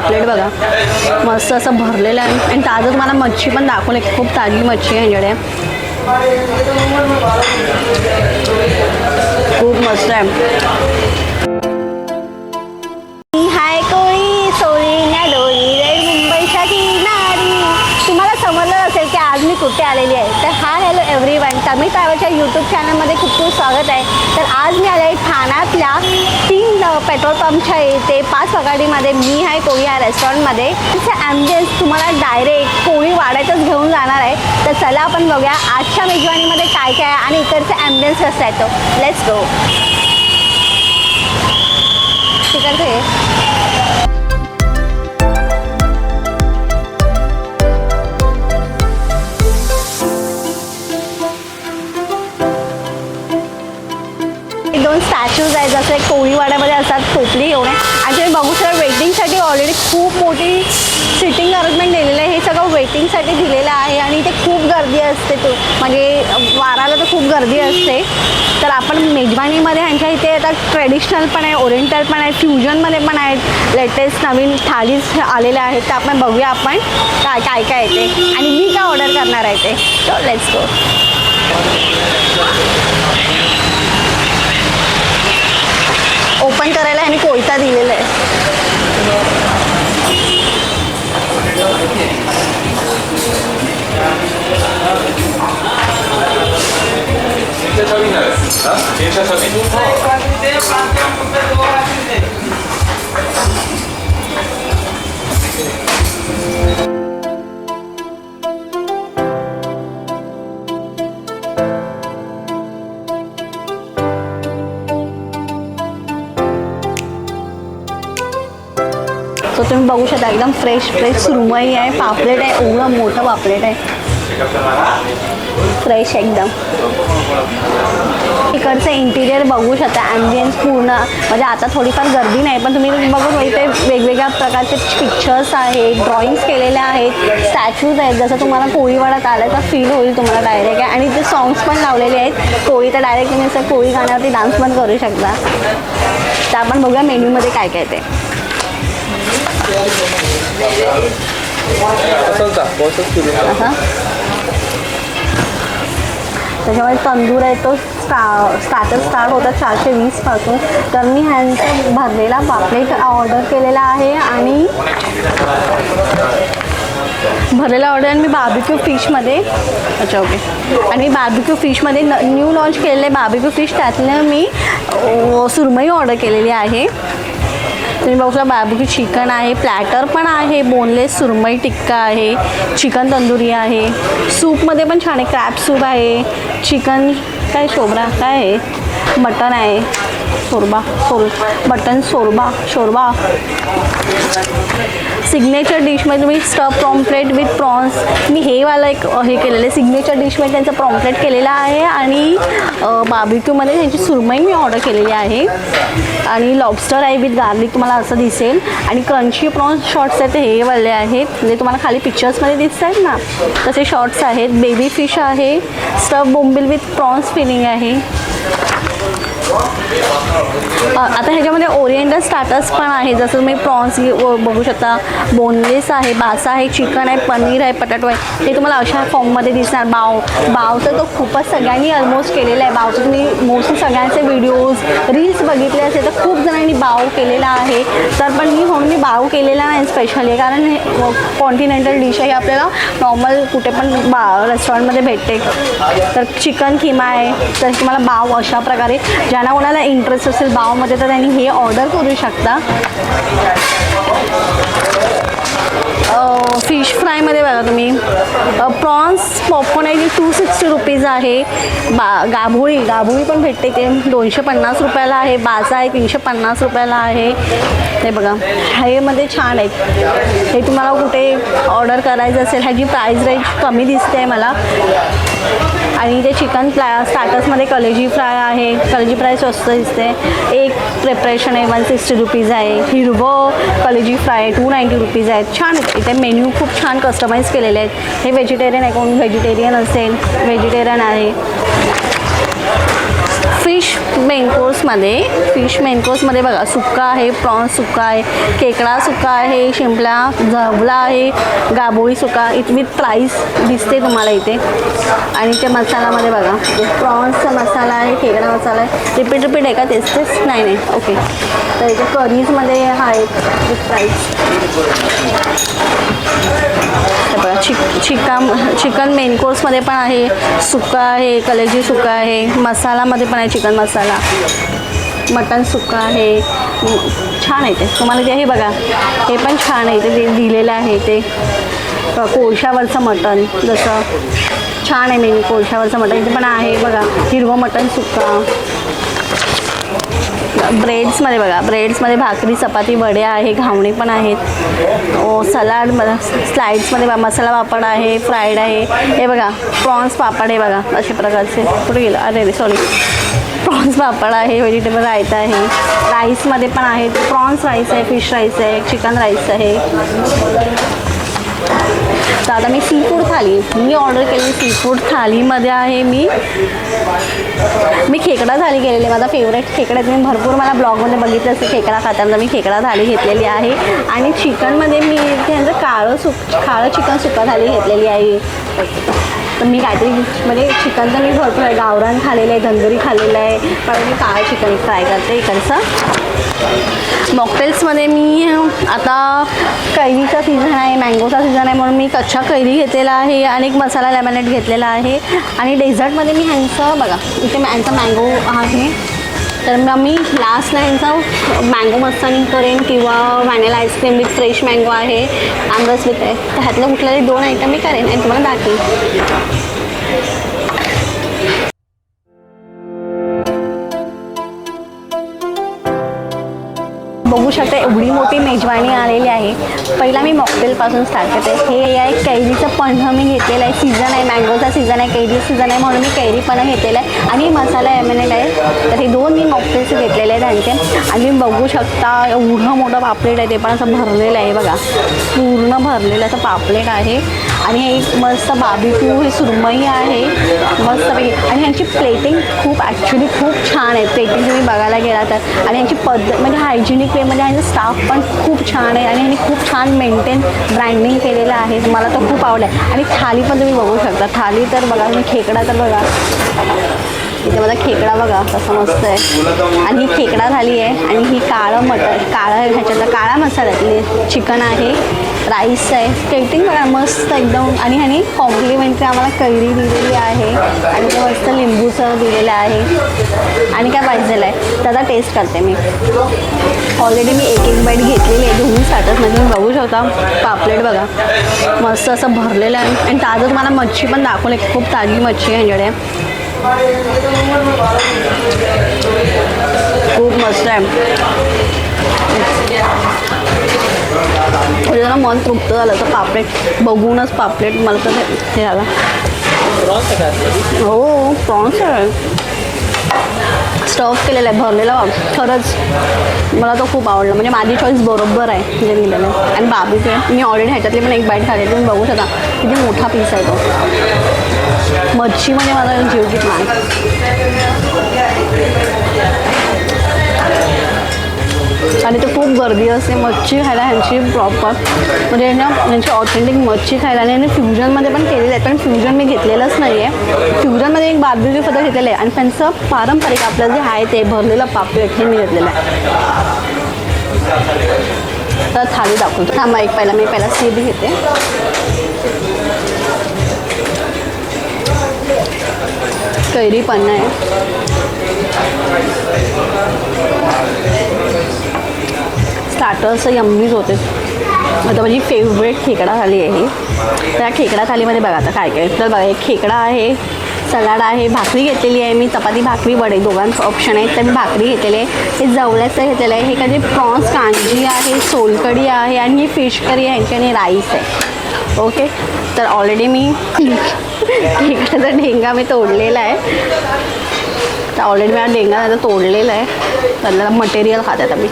पापलेट बघा मस्त असं भरलेलं आहे आणि ताजं तुम्हाला मच्छी पण दाखवले, खूप ताजी मच्छी आहे यांच्याकडे, खूप मस्त आहे. हाय कोळी सोळीच्या दोरी रे मुंबईच्या किनारी. तुम्हाला समजलं असेल की आज मी कुठे आलेली आहे. तर हाय हॅलो एव्हरीवन, तमिळ ट्रॅव्हलच्या यूट्यूब चॅनलमध्ये खूप खूप स्वागत आहे. तर आज मी आले आहे ठाण्यातल्या 3 पेट्रोल पंपच्या इथे 5 पगाडीमध्ये मी आहे कोळी या रेस्टॉरंटमध्ये. तिथे ॲम्बियन्स तुम्हाला डायरेक्ट कोळी वाड्यातच घेऊन जाणार आहे. तर चला आपण बघूया आजच्या मेजवानीमध्ये काय काय आहे आणि इकडचे ॲम्बियन्स कसं आहे. तो लेट्स गो. तिकडचे दोन स्टॅच्यूज आहेत जसे कोळीवाड्यामध्ये असतात टोपली एवढे. आणि तुम्ही बघू शकता वेटिंगसाठी ऑलरेडी खूप मोठी सिटिंग अरेंजमेंट दिलेलं आहे. हे सगळं वेटिंगसाठी दिलेलं आहे आणि इथे खूप गर्दी असते. तो म्हणजे वाराला तर खूप गर्दी असते. तर आपण मेजवानीमध्ये ह्यांच्या इथे आता ट्रेडिशनल पण आहे, ओरिएंटल पण आहे, फ्युजनमध्ये पण आहेत. लेटेस्ट नवीन थाळीज आलेल्या आहेत. तर आपण बघूया आपण काय काय काय येते आणि मी काय ऑर्डर करणार आहे ते. So let's go. ओपन करायला ह्याने कोयता दिलेला आहे. तो तुम्ही बघू शकता एकदम फ्रेश सुरमई आहे, पापलेट आहे, एवढं मोठं पापलेट आहे, फ्रेश एकदम. इकडचं इंटिरियर बघू शकता, ॲम्बियन्स पूर्ण म्हणजे आता थोडीफार गर्दी नाही पण तुम्ही बघू इथे वेगवेगळ्या प्रकारचे पिक्चर्स आहेत, ड्रॉइंग्स केलेले आहेत, स्टॅच्यूज आहेत. जसं तुम्हाला कोळीवाड्यात आल्याचा फील होईल तुम्हाला डायरेक्ट आहे. आणि इथे सॉंग्स पण लावलेले आहेत कोळी. तर डायरेक्ट तुम्ही असं कोळी गाण्यावरती डान्स पण करू शकता. तर आपण बघूया मेन्यूमध्ये काय काय ते. त्याच्यामध्ये तंदूर आहे तो स्टार्टर स्टार्ट होता 420 पासून. तर मी ह्यांचा भरलेला पापलेट ऑर्डर केलेला आहे आणि भरलेला ऑर्डर आणि मी बार्बिक्यू फिशमध्ये अच्छा ओके आणि बार्बिक्यू फिशमध्ये न्यू लॉन्च केलेले बार्बिक्यू फिश त्यातलं मी सुरमई ऑर्डर केलेली आहे. तुम्ही बघू शकता बार्बिक्यू चिकन आहे, प्लॅटर पण आहे, बोनलेस सुरमई टिक्का आहे, चिकन तंदुरी आहे, सूपमध्ये पण छान आहे, क्रॅब सूप आहे, चिकन काय शोरबा काय आहे, मटन आहे, मटन शोरबा. सिग्नेचर डिशमध्ये तुम्ही स्टफ पॉम्फ्रेट विथ प्रॉन्स. मी हे वाला एक हे केलेलं आहे सिग्नेचर डिशमध्ये त्यांचं पॉम्फ्रेट केलेलं आहे आणि बार्बिक्यूमध्ये त्यांची सुरमई मी ऑर्डर केलेली आहे आणि लॉबस्टर आहे विथ गार्लिक तुम्हाला असं दिसेल. आणि क्रंची प्रॉन्स शॉर्ट्स आहेत हे वाले आहेत म्हणजे तुम्हाला खाली पिक्चर्समध्ये दिसत आहेत ना तसे शॉर्ट्स आहेत. बेबी फिश आहे, स्टफ बोंबिल विथ प्रॉन्स फिलिंग आहे. आता ह्याच्यामध्ये ओरिएंटल स्टार्टर्स पण आहे जसं तुम्ही प्रॉन्स बघू शकता, बोनलेस आहे, बासा आहे, चिकन आहे, पनीर आहे, पटाटो आहे. हे तुम्हाला अशा फॉर्ममध्ये दिसणार. बावचं तो खूपच सगळ्यांनी ऑलमोस्ट केलेला आहे. बावचं तुम्ही मोस्टली सगळ्यांचे व्हिडिओज रील्स बघितले असेल तर खूप जणांनी बाव केलेला आहे. तर पण मी बाव केलेला नाही स्पेशली कारण हे कॉन्टिनेंटल डिश आहे, आपल्याला नॉर्मल कुठे पण रेस्टॉरंटमध्ये भेटते. तर चिकन किमा आहे तर तुम्हाला बाव अशा प्रकारे ज्यांना कोणाला इंटरेस्ट असेल बावमध्ये तर त्यांनी हे ऑर्डर करू शकता. फिश फ्रायमध्ये बघा तुम्ही प्रॉन्स पॉपकॉर्न आहे 260 रुपीज आहे. गाभोळी पण भेटते ते 250 रुपयाला आहे. बाजा आहे 350 रुपयाला आहे. हे बघा ह्यामध्ये छान आहेत. हे तुम्हाला कुठे ऑर्डर करायचं असेल ह्याची प्राईस रेंज कमी दिसते आहे मला. आणि ते चिकन स्टार्टर्समध्ये कलेजी फ्राय आहे. कलेजी फ्राय स्वस्त दिसते. एक प्रिपरेशन आहे 160 रुपीज आहे. हिरवं कलेजी फ्राय 290 रुपीज आहेत. छान आहेत. इथे मेन्यू खूप छान कस्टमाइज केलेले आहेत. हे व्हेजिटेरियन आहे, कोण व्हेजिटेरियन असेल व्हेजिटेरियन आहे. फिश मेन कोर्समध्ये बघा सुक्का आहे, प्रॉन्स सुक्का आहे, खेकडा सुक्का आहे, शिंपला झबला आहे, गाबोळी सुक्का विथ प्राईस दिसते तुम्हाला इथे. आणि ते मसाल्यामध्ये बघा प्रॉन्सचा मसाला आहे, खेकडा मसाला आहे. रिपीट आहे का? तेच नाही ओके. तर इथे करीजमध्ये आहेत विथ प्राईस. बघा चिकन मेन कोर्समध्ये पण आहे, सुक्का आहे, कलेजी सुक्का आहे, मसालामध्ये पण आहे चिकन मसाला, मटन सुक्का आहे. छान आहे ते. तुम्हाला ते हे बघा हे पण छान आहे ते दिलेलं आहे. ते कोळशावरचं मटण जसं छान आहे मेन कोळशावरचं मटण इथे पण आहे बघा. हिरवं मटण सुक्का. ब्रेड्समध्ये भाकरी चपाती वड्या आहे, घावणे पण आहेत. सलाड स्लाइड्समध्ये मसाला पापड आहे, फ्राईड आहे. हे बघा प्रॉन्स पापड आहे बघा अशा प्रकारचे. कुठे गेलं? अरे सॉरी. प्रॉन्स पापड आहे, व्हेजिटेबल रायता आहे. राईसमध्ये पण आहेत. प्रॉन्स राईस आहे, फिश राईस आहे, चिकन राईस आहे. तर आता मी सी फूड थाली ऑर्डर केली. सी फूड थालीमध्ये आहे मी खेकडा थाली केलेली. माझा फेवरेट खेकडा आहे. तुम्ही भरपूर मला ब्लॉगमध्ये बघितलं असेल खेकडा खाताना. मी खेकडा थाली घेतलेली आहे. आणि चिकनमध्ये मी त्यांचं काळं चिकन सुक्का थाली घेतलेली आहे. तर मी काहीतरी म्हणजे चिकन तर मी भरपूर आहे, गावरान खाल्लेलं आहे, तंदुरी खाल्लेलं आहे, पण मी काळं चिकन फ्राय करते इकडचं. मॉकटेल्समध्ये मी आता कैरीचा सीझन आहे, मँगोचा सीझन आहे म्हणून मी कच्चा कैरी घेतलेला आहे आणि एक मसाला लेमनेट घेतलेला आहे. आणि डेझर्टमध्ये मी ह्यांचं बघा इथे यांचा मँगो आहे. तर मग मी लास्टला यांचा मँगो मस्तानी करेन किंवा vanilla ice cream with fresh mango आहे, आमरस विथ आहे. तर ह्यातलं कुठल्याही 2 आयटम मी करेन आणि तुम्हाला दाखवेन. बघू शकता एवढी मोठी मेजवानी आलेली आहे. पहिला मी मॉकटेलपासून स्टार्ट करते. हे आहे कैरीचं पन्ह मी घेतलेलं आहे. सीझन आहे, मँगोचा सीझन आहे, कैरीचं सीझन आहे म्हणून मी कैरी पन्ह घेतलेलं आहे. आणि मसाला लेमनेट आहे. तर हे 2 मी मॉकटेल्स घेतलेले आहेत त्यांचे. आणि तुम्ही बघू शकता एवढं मोठं पापलेट आहे, ते पण असं भरलेलं आहे बघा, पूर्ण भरलेलं असं पापलेट आहे. आणि हे एक मस्त बार्बीक्यू हे सुरमई आहे मस्तपैकी. आणि ह्यांची प्लेटिंग खूप छान आहे. प्लेटिंग तुम्ही बघायला गेला तर. आणि यांची पद्धत म्हणजे हायजेनिक वेमध्ये ह्यांचा स्टाफ पण खूप छान आहे. आणि ह्यांनी खूप छान मेंटेन ब्रँडिंग केलेलं आहे. मला तर खूप आवडलं आहे. आणि थाली पण तुम्ही बघू शकता. थाली तर बघा, तुम्ही खेकडा तर बघा, इथे माझा खेकडा बघा कसं मस्त आहे. आणि ही खेकडा थाली आहे. आणि ही काळं ह्याच्यातलं काळा मसाल्यातली चिकन आहे, राईस आहे. प्लेटिंग बघा मस्त एकदम. आणि ह्यानी कॉम्प्लिमेंटरी आम्हाला कैरी दिलेली आहे आणि ते मस्त लिंबूचं दिलेलं आहे. आणि काय पाहिजेलं आहे तर आता टेस्ट करते मी. ऑलरेडी मी एक बाईट घेतलेली आहे दोन्ही स्टार्टर्समध्ये. तुम्ही बघू शकता पापलेट बघा मस्त असं भरलेलं आहे. आणि ताजं तुम्हाला मच्छी पण दाखवली, खूप ताजी मच्छी आहे ह्यांच्याकडे, खूप मस्त आहे. म्हणजे जरा मन तृप्त झालं तर पापलेट बघूनच. पापलेट मला तर हे झालं. हो प्रॉन्स आहे, स्टफ केलेलं आहे, भरलेला. खरंच मला तो खूप आवडलं. म्हणजे माझी चॉईस बरोबर आहे जे दिलेलं आहे. आणि बाबीचं आहे, मी ऑलरेडी ह्याच्यातली पण एक बाईट खाल्ली. तुम्ही बघू शकता किती मोठा पीस आहे तो. मच्छीमध्ये माझा जीव घेतला आहे. आणि ते खूप गर्दी असते मच्छी खायला ह्यांची प्रॉपर. म्हणजे ना ह्यांची ऑथेंटिक मच्छी खायला. आणि फ्युजनमध्ये पण केलेलं आहे, पण फ्युजन मी घेतलेलंच नाही आहे. फ्युजनमध्ये एक बार्बीक्यू सुद्धा घेतलेलं आहे. आणि त्यांचं पारंपरिक आपलं जे आहे ते भरलेलं पापलेट हे मी घेतलेलं आहे. तर थाली दाखवतो. थांबा मी पहिला सीप घेते. कैरी पण आहे. स्टार्टर्स यम्मीच होते. आता माझी फेवरेट खेकडा थाली आहे ही. त्या खेकडा थालीमध्ये बघा आता काय काय. तर बघा एक खेकडा आहे, सलाड आहे, भाकरी घेतलेली आहे मी, चपाती भाकरी वडे दोघांचं ऑप्शन आहे. तर मी भाकरी घेतलेली आहे. हे जवळचं घेतलेलं आहे. हे कधी प्रॉन्स कांजी आहे, सोलकढी आहे आणि ही फिश करी आहे ह्यांची आणि राईस आहे. ओके. तर ऑलरेडी मी खेकड्याचा ढेंगा मी तोडलेला आहे. तर ऑलरेडी मला ढेंगा त्याचा तोडलेला आहे. त्याला मटेरियल खाते आता मी.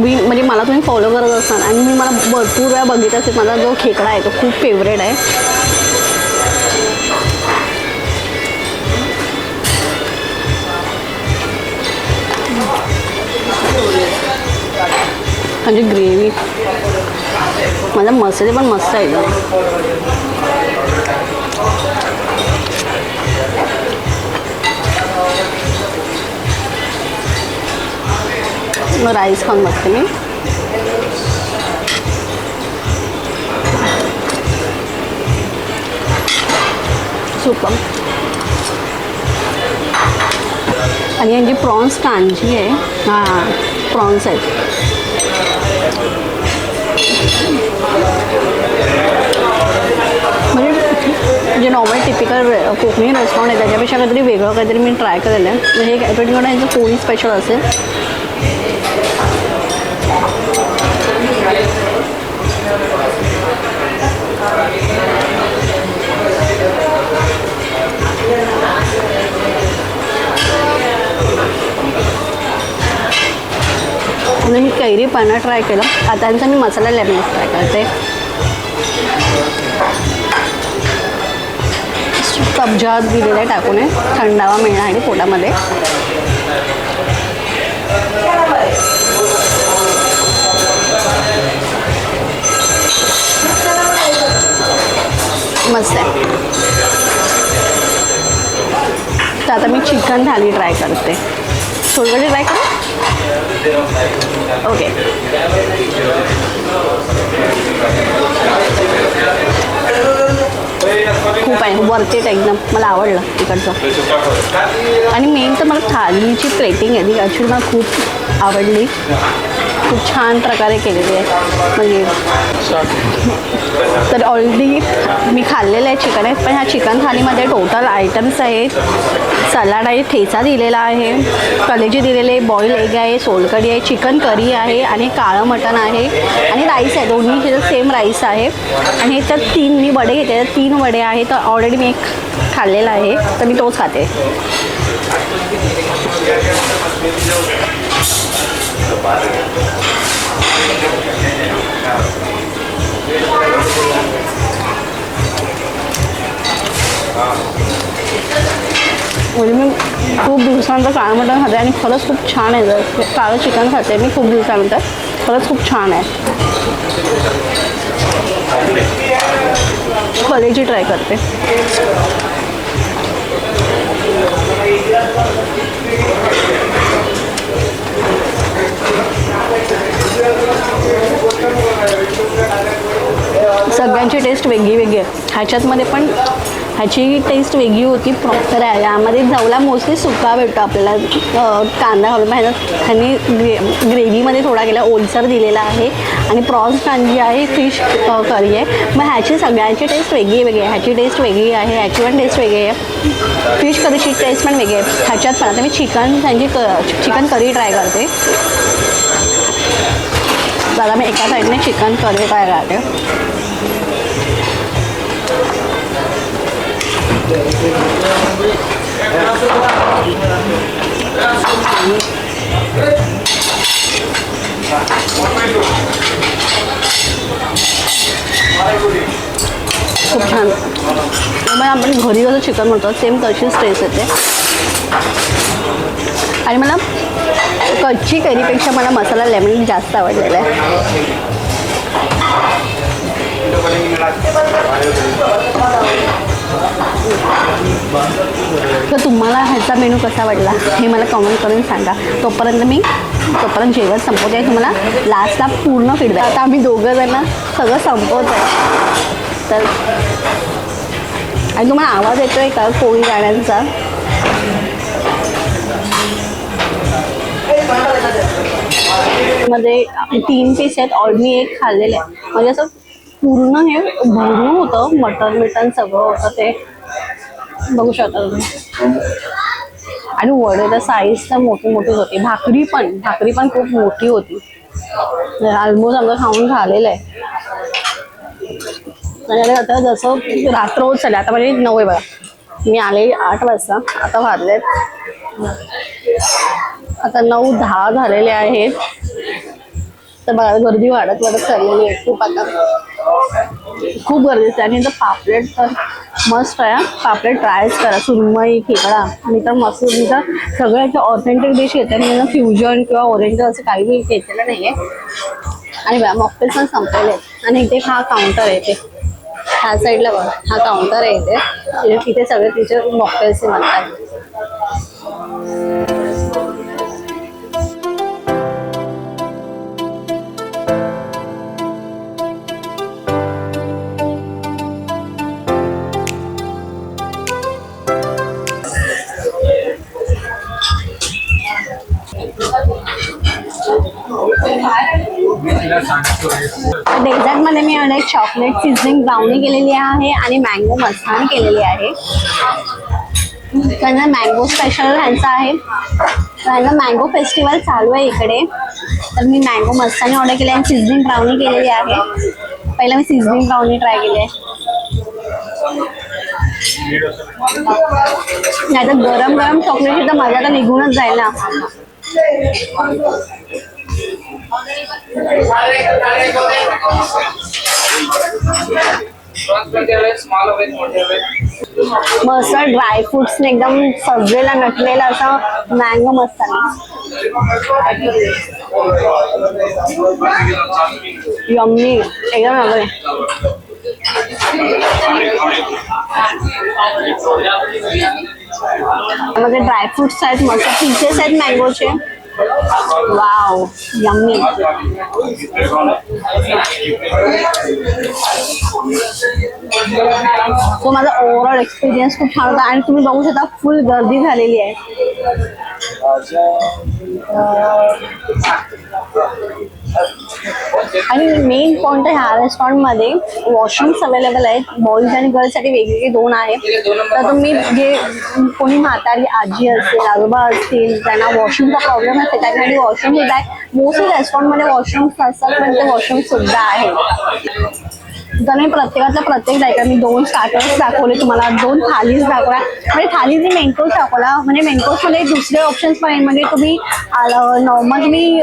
तुम्ही म्हणजे मला तुम्ही फॉलो करत असाल आणि मी मला भरपूर वेळा बघितलं असेल, माझा जो खेकडा आहे तो खूप फेवरेट आहे. म्हणजे ग्रेव्ही माझा मसाले पण मस्त आहे. मग राईस खाऊन बघते मी. सुपर. आणि यांची प्रॉन्स कांजी आहे. हां प्रॉन्स आहेत. म्हणजे जे नॉर्मल टिपिकल कोकणी रेस्टॉरंट आहे त्याच्यापेक्षा काहीतरी वेगळं काहीतरी मी ट्राय केलेलं आहे. म्हणजे एक ॲटोटीकडे यांचं पोळी स्पेशल असेल. म्हणजे मी कैरी पानं ट्राय केलं. आता त्यांचा मी मसाला लेमन ट्राय करते. सब्जा दिलेला आहे टाकून आहे, थंडावा मिळणार आणि पोटामध्ये. मस्त आहे. तर आता मी चिकन थाली ट्राय करते. सोलकढी ट्राय करू. ओके. खूप आहे वरती एकदम. मला आवडलं तिकडचं. आणि मेन तर मला थालीची प्लेटिंग आहे ती ॲक्च्युली मला खूप आवडली. खूप छान प्रकारे केलेली आहे. म्हणजे तर ऑलरेडी मी खाल्लेलं आहे चिकन आहे. पण ह्या चिकन थालीमध्ये टोटल आयटम्स आहेत. सलाड आहे, ठेचा दिलेला आहे, कलेजी दिलेले आहे, बॉईल एग आहे, सोलकढी आहे, चिकन करी आहे आणि काळं मटण आहे आणि राईस आहे. दोन्ही ह्याच्यात सेम राईस आहे. आणि तर 3 मी वडे घेते. 3 वडे आहे. तर ऑलरेडी मी एक खाल्लेला आहे तर मी तोच खाते. म्हणजे मी खूप दिवसानंतर काळं मटण खाते आणि खरंच खूप छान आहे. जर काळं चिकन खाते मी खूप दिवसानंतर, खरंच खूप छान आहे. कलेजी ट्राय करते. सगळ्यांची टेस्ट वेगळी वेगळी आहे. ह्याच्यातमध्ये पण ह्याची टेस्ट वेगळी होती. प्रॉपर आहे. यामध्ये जवला मोस्टली सुका भेटतो आपल्याला. कांदा घालून ह्याने ग्रेव्हीमध्ये थोडा गेला ओलसर दिलेला आहे. आणि प्रॉन्स कांजी आहे, फिश करी आहे. मग ह्याची सगळ्यांची टेस्ट वेगळी वेगळी आहे. ह्याची टेस्ट वेगळी आहे, ह्याची पण टेस्ट वेगळी आहे. फिश करीची टेस्ट पण वेगळी आहे. ह्याच्यात पण आता मी चिकन करी ट्राय करते. दादा मी एका साईडने चिकन करी ट्राय करते. खूप छान. मग आपण घरी जसं चिकन म्हणतो सेम तशीच टेस्ट येते. आणि मला कच्ची करीपेक्षा मला मसाला लेमन जास्त आवडलेला आहे. तर तुम्हाला ह्याचा मेनू कसा वाटला हे मला कमेंट करून सांगा. तोपर्यंत जेवण संपवते आहे. तुम्हाला लास्टला पूर्ण फीडबॅक. आता आम्ही दोघं जण सगळं संपवत आहे. तर आणि तुम्हाला आवाज येतो आहे का पोळी गाण्यांचा? मध्ये 3 पीस आहेत. ऑलरेडी एक खाल्लेलं आहे. म्हणजे असं पूर्ण हे भरून होतं. मटण सगळं होतं ते बघू शकता तुम्ही. आणि वडे तर साईज तर मोठी होती. भाकरी पण खूप मोठी होती. ऑलमोस्ट आमचं खाऊन झालेलं आहे. आणि आता जसं रात्र होत चालली. आता म्हणजे 9 आहे बघा. मी आले 8 वाजता. आता वाजलेत आता 9:10 झालेले आहेत. तर बघा गर्दी वाढत वाढत चाललेली आहे खूप आता, खूप गरजेचं आहे. आणि इथं पापलेट तर मस्त आहे. पापलेट ट्रायच करा, सुरमई, खेकडा. मी तर मस्त, मी तर सगळ्याचे ऑथेंटिक डिश घेते. मी फ्युजन किंवा ओरिएंटल असं काही मी घेतलेलं नाही आहे. आणि बघा मॉकटेल पण संपलेले आहेत. आणि इथे हा काउंटर आहे, इथे ह्या साईडला बघा हा काउंटर आहे इथे. तिथे सगळे तिचे मॉकटेल्स म्हणतात. डेझर्ट मध्ये मी आणले चॉकलेट सिझनिंग ब्राउनी केलेली आहे आणि मँगो मस्तानी केलेली आहे. त्यांना मँगो स्पेशल ह्यांचा आहे. त्यांना मँगो फेस्टिवल चालू आहे इकडे, तर मी मँगो मस्तानी ऑर्डर केली आणि सिझनिंग ब्राउनी केलेली आहे. पहिला मी सिझनिंग ब्राउनी ट्राय केली आहे. नाही तर गरम गरम चॉकलेटची तर मजा तर निघूनच जाईल ना. मस्त ड्रायफ्रुट्स ने एकदम सजलेला नटलेला असा मँगो मस्तानी. यम्मी एकदम आवडले. मध्ये ड्रायफ्रुट्स आहेत, मस्त पीसेस आहेत मँगोचे. Wow yummy. तो माझा ओव्हरऑल एक्सपिरियन्स खूप छान होता. आणि तुम्ही बघू शकता फुल गर्दी झालेली आहे. आणि मेन पॉइंट ह्या रेस्टॉरंटमध्ये वॉशरूम्स अवेलेबल आहेत. बॉईज आणि गर्ल्ससाठी वेगवेगळे 2 आहेत. तर तुम्ही जे कोणी म्हातारी आजी असेल, आजोबा असतील, त्यांना वॉशरूमचा प्रॉब्लेम असेल, त्यासाठी वॉशरूम सुद्धा आहे. मोस्टली रेस्टॉरंटमध्ये वॉशरूम्स नसतात, पण ते वॉशरूम सुद्धा आहेत. तर मी प्रत्येक दायका मी 2 स्टार्टर्स दाखवले तुम्हाला, 2 थालीज दाखवल्या. म्हणजे थालीज मेन कोर्स दाखवला. म्हणजे मेन कोर्समध्ये दुसरे ऑप्शन्स पण आहेत. म्हणजे तुम्ही नॉर्मल तुम्ही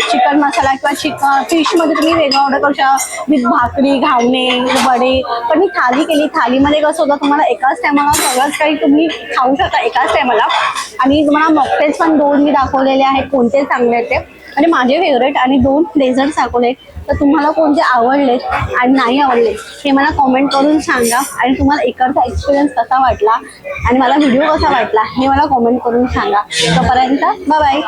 चिकन मसाला किंवा फिशमध्ये तुम्ही वेगळं ऑर्डर करू शकता, विथ भाकरी, घावणे, वडे. पण मी थाली केली. थालीमध्ये कसं होतं, तुम्हाला एकाच टायमाला सगळंच काही तुम्ही खाऊ शकता एकाच टायमाला. आणि तुम्हाला मॉकटेल्स पण 2 मी दाखवलेले आहेत, कोणते चांगले आहेत ते. म्हणजे माझे फेवरेट आणि 2 डेझर्ट्स दाखवले. तर तुम्हाला कोणते आवडलेत आणि नाही आवडले हे मला कॉमेंट करून सांगा. आणि तुम्हाला इकडचा एक्सपिरियन्स कसा वाटला आणि मला व्हिडिओ कसा वाटला हे मला कॉमेंट करून सांगा. तोपर्यंत बाय बाय.